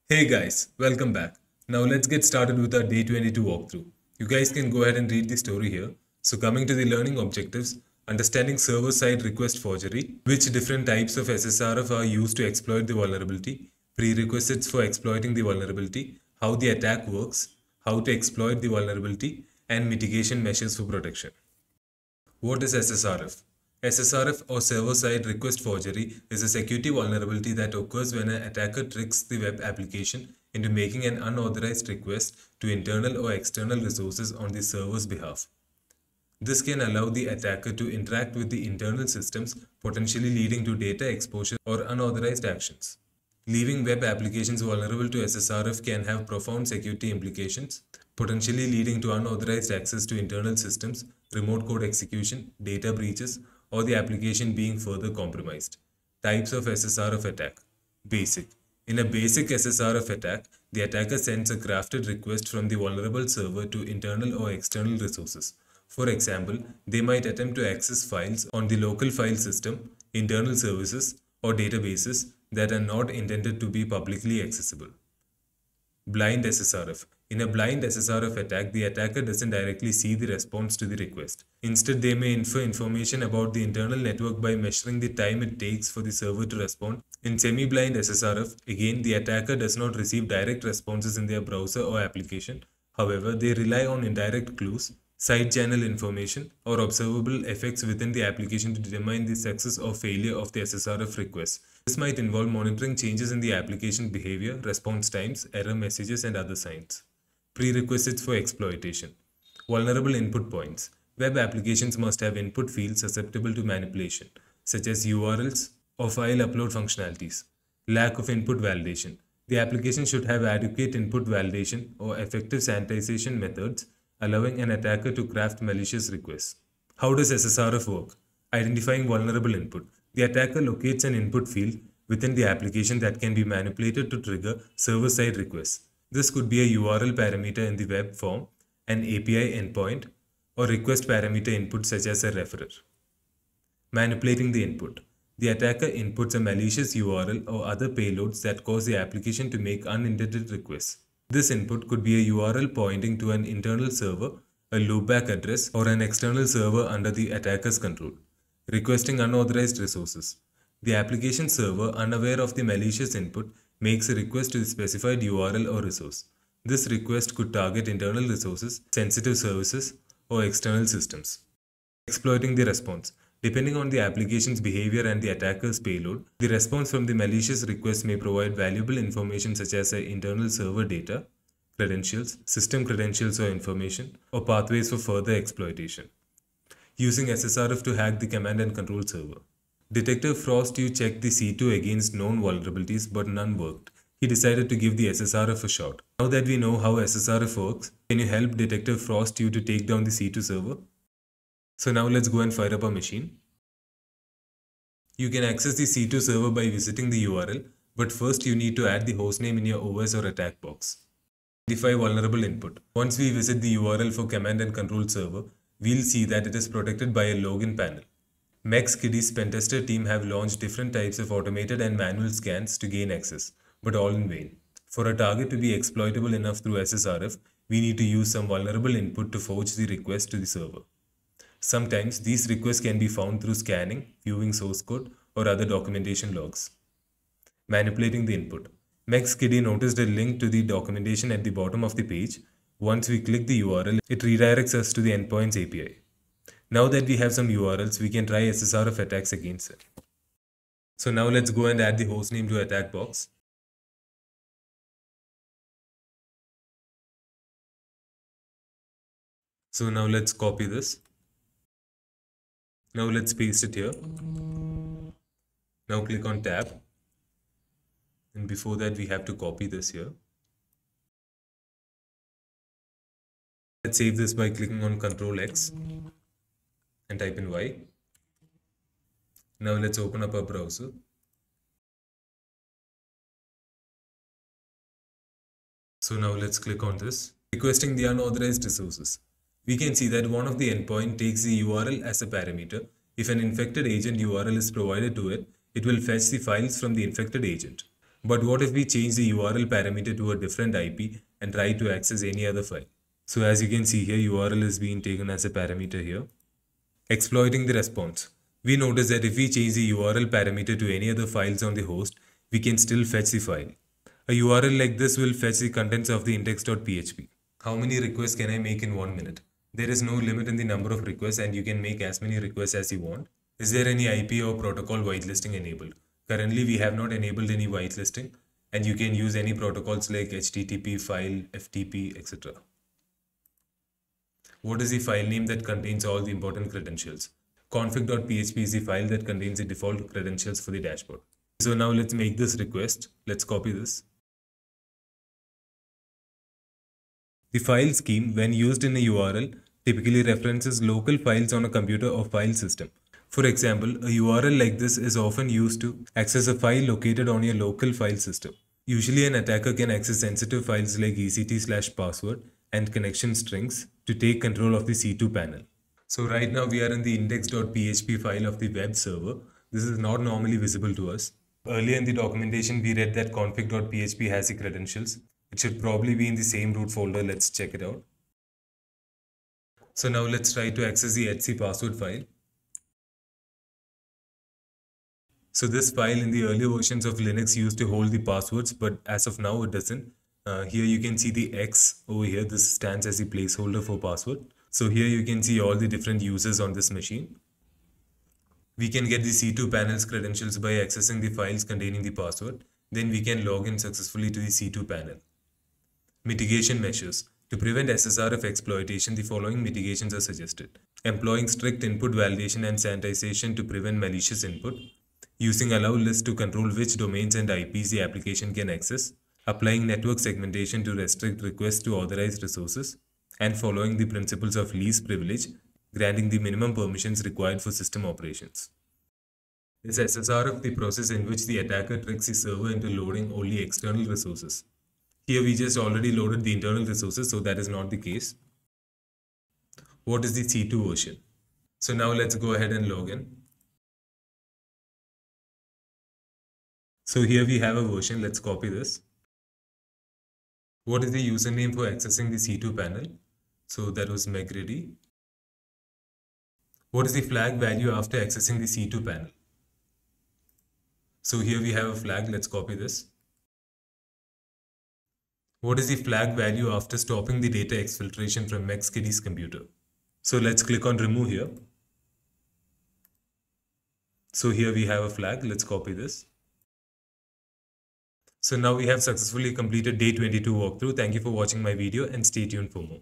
Hey guys, welcome back. Now let's get started with our day 22 walkthrough. You guys can go ahead and read the story here. So coming to the learning objectives, understanding server-side request forgery, which different types of SSRF are used to exploit the vulnerability, prerequisites for exploiting the vulnerability, how the attack works, how to exploit the vulnerability, and mitigation measures for protection. What is SSRF? SSRF or server-side request forgery is a security vulnerability that occurs when an attacker tricks the web application into making an unauthorized request to internal or external resources on the server's behalf. This can allow the attacker to interact with the internal systems, potentially leading to data exposure or unauthorized actions. Leaving web applications vulnerable to SSRF can have profound security implications, potentially leading to unauthorized access to internal systems, remote code execution, data breaches, or the application being further compromised. Types of SSRF attack. Basic. In a basic SSRF attack, the attacker sends a crafted request from the vulnerable server to internal or external resources. For example, they might attempt to access files on the local file system, internal services, or databases that are not intended to be publicly accessible. Blind SSRF. In a blind SSRF attack, the attacker doesn't directly see the response to the request. Instead, they may infer information about the internal network by measuring the time it takes for the server to respond. In semi-blind SSRF, again, the attacker does not receive direct responses in their browser or application. However, they rely on indirect clues, side channel information, or observable effects within the application to determine the success or failure of the SSRF request. This might involve monitoring changes in the application behavior, response times, error messages, and other signs. Prerequisites for exploitation. Vulnerable input points. Web applications must have input fields susceptible to manipulation, such as URLs or file upload functionalities. Lack of input validation. The application should have adequate input validation or effective sanitization methods, allowing an attacker to craft malicious requests. How does SSRF work? Identifying vulnerable input. The attacker locates an input field within the application that can be manipulated to trigger server-side requests. This could be a URL parameter in the web form, an API endpoint, or request parameter input such as a referrer. Manipulating the input. The attacker inputs a malicious URL or other payloads that cause the application to make unintended requests. This input could be a URL pointing to an internal server, a loopback address, or an external server under the attacker's control. Requesting unauthorized resources. The application server, unaware of the malicious input, makes a request to the specified URL or resource. This request could target internal resources, sensitive services, or external systems. Exploiting the response. Depending on the application's behavior and the attacker's payload, the response from the malicious request may provide valuable information such as internal server data, credentials, system credentials or information, or pathways for further exploitation. Using SSRF to hack the command and control server. Detective Frost checked the C2 against known vulnerabilities, but none worked. He decided to give the SSRF a shot. Now that we know how SSRF works, can you help Detective Frost to take down the C2 server? So now let's go and fire up our machine. You can access the C2 server by visiting the URL, but first you need to add the hostname in your OS or attack box. Identify vulnerable input. Once we visit the URL for command and control server, we'll see that it is protected by a login panel. MexKiddy's pentester team have launched different types of automated and manual scans to gain access, but all in vain. For a target to be exploitable enough through SSRF, we need to use some vulnerable input to forge the request to the server. Sometimes these requests can be found through scanning, viewing source code, or other documentation logs. Manipulating the input. MexKiddy noticed a link to the documentation at the bottom of the page. Once we click the URL, it redirects us to the endpoints API. Now that we have some URLs, we can try SSRF attacks against it. So now let's go and add the hostname to attack box. So now let's copy this. Now let's paste it here. Now click on tab. And before that, we have to copy this here. Let's save this by clicking on Ctrl X and type in Y. Now let's open up our browser. So now let's click on this. Requesting the unauthorized resources. We can see that one of the endpoint takes the URL as a parameter. If an infected agent URL is provided to it, it will fetch the files from the infected agent. But what if we change the URL parameter to a different IP and try to access any other file? So as you can see here, URL is being taken as a parameter here. Exploiting the response. We notice that if we change the URL parameter to any other files on the host, we can still fetch the file. A URL like this will fetch the contents of the index.php. How many requests can I make in 1 minute? There is no limit in the number of requests and you can make as many requests as you want. Is there any IP or protocol whitelisting enabled? Currently, we have not enabled any whitelisting and you can use any protocols like HTTP, file, FTP, etc. What is the file name that contains all the important credentials? Config.php is the file that contains the default credentials for the dashboard. So now let's make this request. Let's copy this. The file scheme, when used in a URL, typically references local files on a computer or file system. For example, a URL like this is often used to access a file located on your local file system. Usually an attacker can access sensitive files like ECT/password and connection strings to take control of the C2 panel. So right now we are in the index.php file of the web server. This is not normally visible to us. Earlier in the documentation, we read that config.php has the credentials. It should probably be in the same root folder. Let's check it out. So now let's try to access the etc password file. So this file in the earlier versions of Linux used to hold the passwords, but as of now it doesn't. Here you can see the X over here. This stands as the placeholder for password. So here you can see all the different users on this machine. We can get the C2 panel's credentials by accessing the files containing the password. Then we can log in successfully to the C2 panel. Mitigation measures. To prevent SSRF exploitation, the following mitigations are suggested. Employing strict input validation and sanitization to prevent malicious input. Using allow list to control which domains and IPs the application can access. Applying network segmentation to restrict requests to authorized resources. And following the principles of least privilege, granting the minimum permissions required for system operations. Is SSRF the process in which the attacker tricks the server into loading only external resources? Here we just already loaded the internal resources, so that is not the case. What is the C2 version? So now let's go ahead and log in. So here we have a version. Let's copy this. What is the username for accessing the C2 panel? So that was megready. What is the flag value after accessing the C2 panel? So here we have a flag. Let's copy this. What is the flag value after stopping the data exfiltration from MexKitty's computer? So let's click on remove here. So here we have a flag. Let's copy this. So now we have successfully completed day 22 walkthrough. Thank you for watching my video and stay tuned for more.